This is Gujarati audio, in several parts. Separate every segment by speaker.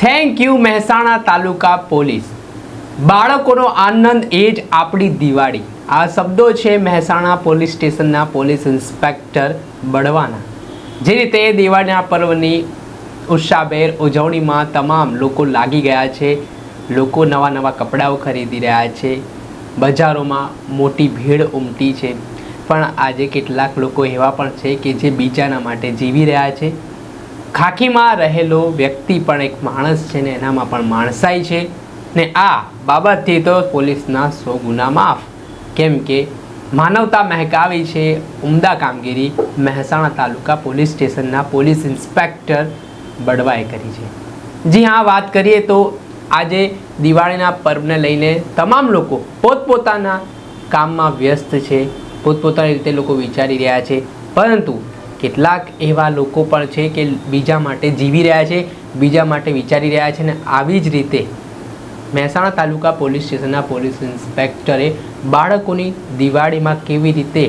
Speaker 1: Thank you Mehsana taluka police. બાળકોનો આનંદ એ જ આપણી દિવાળી. આ શબ્દો છે મહેસાણા પોલીસ સ્ટેશનના પોલીસ ઇન્સ્પેક્ટર બળવાના. જે રીતે દિવાળીના પર્વની ઉત્સાહભેર ઉજવણીમાં તમામ લોકો લાગી ગયા છે. લોકો નવા નવા કપડાઓ ખરીદી રહ્યા છે. બજારોમાં મોટી ભીડ ઉમટી છે. પણ આજે કેટલાક લોકો એવા પણ છે કે જે બીજાના માટે જીવી રહ્યા છે. ખાખીમાં રહેલો વ્યક્તિ પણ એક માણસ છે ને એનામાં પણ માણસાઈ છે ને આ બાબતથી તો પોલીસના 100 ગુના માફ. કેમ કે માનવતા મહેકાવી છે ઉમદા કામગીરી મહેસાણા તાલુકા પોલીસ સ્ટેશનના પોલીસ ઇન્સ્પેક્ટર બળવાએ કરી છે. જી હા, વાત કરીએ તો આજે દિવાળીના પર્વને લઈને તમામ લોકો પોતપોતાના કામમાં વ્યસ્ત છે. પોતપોતાની રીતે લોકો વિચારી રહ્યા છે. પરંતુ કેટલાક એવા લોકો પણ છે કે બીજા માટે જીવી રહ્યા છે, બીજા માટે વિચારી રહ્યા છે. ને આવી જ રીતે મહેસાણા તાલુકા પોલીસ સ્ટેશનના પોલીસ ઇન્સ્પેક્ટરે બાળકોની દિવાળીમાં કેવી રીતે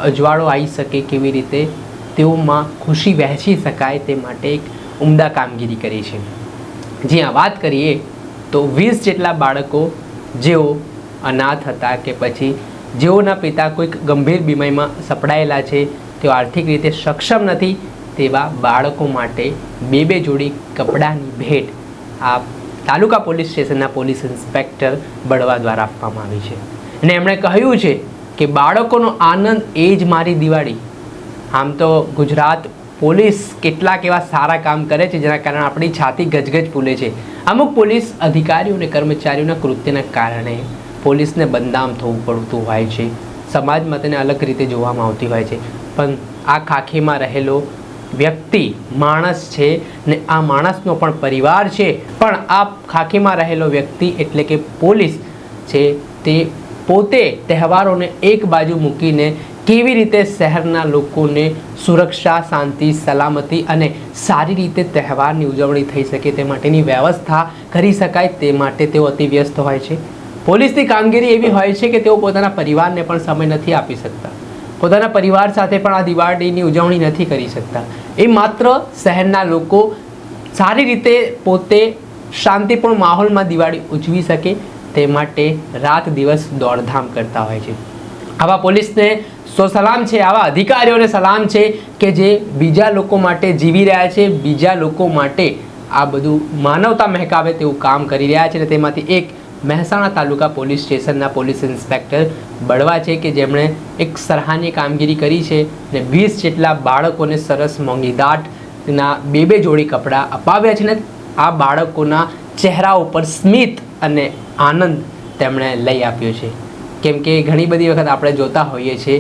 Speaker 1: અજવાળો આવી શકે, કેવી રીતે તેઓમાં ખુશી વહેંચી શકાય તે માટે એક ઉમદા કામગીરી કરી છે. જી હા, વાત કરીએ તો 20 જેટલા બાળકો જેઓ અનાથ હતા કે પછી જેઓના પિતા કોઈક ગંભીર બીમારીમાં સપડાયેલા છે, તેઓ આર્થિક રીતે સક્ષમ નથી, તેવા બાળકો માટે બે જોડી કપડાની ભેટ આ તાલુકા પોલીસ સ્ટેશનના પોલીસ ઇન્સ્પેક્ટર બળવા દ્વારા આપવામાં આવી છે. અને એમણે કહ્યું છે કે બાળકોનો આનંદ એ જ મારી દિવાળી. આમ તો ગુજરાત પોલીસ કેટલાક એવા સારા કામ કરે છે જેના કારણે આપણી છાતી ગજગજ ફૂલે છે. અમુક પોલીસ અધિકારીઓ અને કર્મચારીઓના કૃત્યના કારણે પોલીસને બદનામ થવું પડતું હોય છે. સમાજમાં તેને અલગ રીતે જોવામાં આવતી હોય છે. પણ આ ખાખીમાં રહેલો વ્યક્તિ માણસ છે ને આ માણસનો પણ પરિવાર છે. પણ આ ખાખીમાં રહેલો વ્યક્તિ એટલે કે પોલીસ છે તે પોતે તહેવારોને એક બાજુ મૂકીને કેવી રીતે શહેરના લોકોને સુરક્ષા, શાંતિ, સલામતી અને સારી રીતે તહેવારની ઉજવણી થઈ શકે તે માટેની વ્યવસ્થા કરી શકાય તે માટે તેઓ અતિ વ્યસ્ત હોય છે. પોલીસની કામગીરી એવી હોય છે કે તેઓ પોતાના પરિવારને પણ સમય નથી આપી શકતા. પોતાના પરિવાર સાથે પણ આ દિવાળીની ઉજવણી નથી કરી શકતા. એ માત્ર શહેરના લોકો સારી રીતે પોતે શાંતિપૂર્ણ માહોલમાં દિવાળી ઉજવી શકે તે માટે રાત દિવસ દોડધામ કરતા હોય છે. આવા પોલીસને સલામ છે, આવા અધિકારીઓને સલામ છે કે જે બીજા લોકો માટે જીવી રહ્યા છે, બીજા લોકો માટે આ બધું માનવતા મહેકાવે તેવું કામ કરી રહ્યા છે. અને તેમાંથી એક મહેસાણા તાલુકા પોલીસ સ્ટેશનના પોલીસ ઇન્સ્પેક્ટર બળવા છે કે જેમણે એક સરાહનીય કામગીરી કરી છે ને 20 જેટલા બાળકોને સરસ મોંઘીદાટના બે જોડી કપડાં અપાવ્યા છે. ને આ બાળકોના ચહેરા ઉપર સ્મિત અને આનંદ તેમણે લઈ આપ્યો છે. કેમ કે ઘણી બધી વખત આપણે જોતા હોઈએ છીએ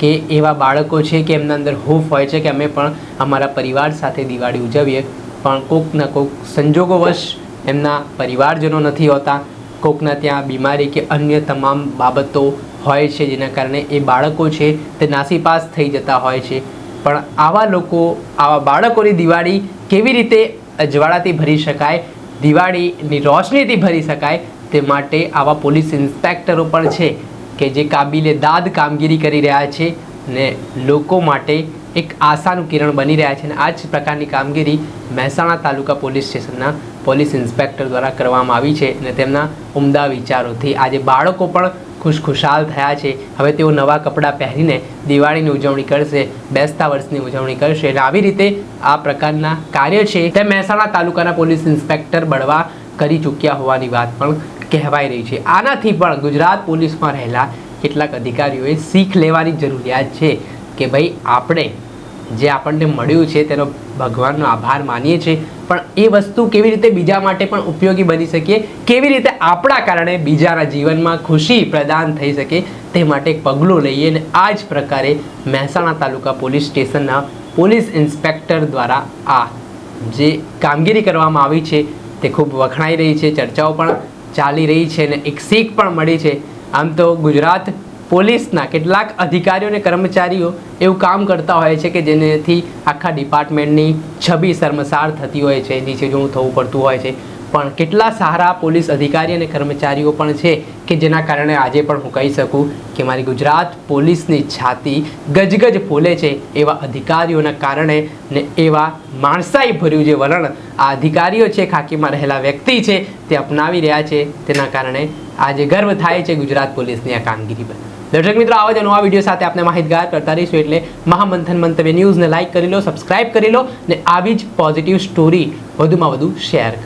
Speaker 1: કે એવા બાળકો છે કે એમના અંદર હૂફ હોય છે કે અમે પણ અમારા પરિવાર સાથે દિવાળી ઉજવીએ, પણ કોકના કોક સંજોગોવશ એમના પરિવારજનો નથી હોતા, કોકના ત્યાં બીમારી કે અન્ય તમામ બાબતો હોય છે જેના કારણે એ બાળકો છે તે નાસીપાસ થઈ જતા હોય છે. પણ આવા લોકો, આવા બાળકોની દિવાળી કેવી રીતે અજવાળાથી ભરી શકાય, દિવાળીની રોશનીથી ભરી શકાય તે માટે આવા પોલીસ ઇન્સ્પેક્ટરો પણ છે કે જે કાબિલે દાદ કામગીરી કરી રહ્યા છે ને લોકો માટે એક આશાનું કિરણ બની રહ્યા છે. અને આ જ પ્રકારની કામગીરી મહેસાણા તાલુકા પોલીસ સ્ટેશનના પોલીસ ઇન્સ્પેક્ટર દ્વારા કરવામાં આવી છે. અને તેમના ઉમદા વિચારોથી આજે બાળકો પણ ખુશખુશાલ થયા છે. હવે તેઓ નવા કપડાં પહેરીને દિવાળીની ઉજવણી કરશે, બેસતા વર્ષની ઉજવણી કરશે. અને આવી રીતે આ પ્રકારના કાર્ય છે તે મહેસાણા તાલુકાના પોલીસ ઇન્સ્પેક્ટર બળવા કરી ચૂક્યા હોવાની વાત પણ કહેવાઈ રહી છે. આનાથી પણ ગુજરાત પોલીસમાં રહેલા કેટલાક અધિકારીઓએ શીખ લેવાની જરૂરિયાત છે કે ભાઈ આપણે જે આપણને મળ્યું છે તેનો ભગવાનનો આભાર માનીએ છીએ, પણ એ વસ્તુ કેવી રીતે બીજા માટે પણ ઉપયોગી બની શકીએ, કેવી રીતે આપણા કારણે બીજાના જીવનમાં ખુશી પ્રદાન થઈ શકે તે માટે એક પગલું લઈએ. અને આ જ પ્રકારે મહેસાણા તાલુકા પોલીસ સ્ટેશનના પોલીસ ઇન્સ્પેક્ટર દ્વારા આ જે કામગીરી કરવામાં આવી છે તે ખૂબ વખણાઈ રહી છે, ચર્ચાઓ પણ ચાલી રહી છે અને એક શીખ પણ મળી છે. આમ તો ગુજરાત પોલીસના કેટલાક અધિકારીઓ અને કર્મચારીઓ એવું કામ કરતા હોય છે કે જેનાથી આખા ડિપાર્ટમેન્ટની છબી શર્મસાર થતી હોય છે, નીચે જોવું થવું પડતું હોય છે. પણ કેટલા સારા પોલીસ અધિકારી અને કર્મચારીઓ પણ છે કે જેના કારણે આજે પણ હું કહી શકું કે મારી ગુજરાત પોલીસની છાતી ગજગજ ફૂલે છે એવા અધિકારીઓના કારણે ને એવા માણસાઈ ભર્યું જે વલણ આ અધિકારીઓ છે, ખાકીમાં રહેલા વ્યક્તિ છે તે અપનાવી રહ્યા છે, તેના કારણે આજે ગર્વ થાય છે ગુજરાત પોલીસની આ કામગીરી પર. દર્શક મિત્રો, આવા જ નવા વિડીયો સાથે આપણે માહિતગાર કરતા રહીશું. એટલે મહામંથન મંતવ્ય ન્યૂઝને લાઇક કરી લો, સબસ્ક્રાઇબ કરી લો ને આવી જ પોઝિટિવ સ્ટોરી વધુમાં વધુ શેર કરો.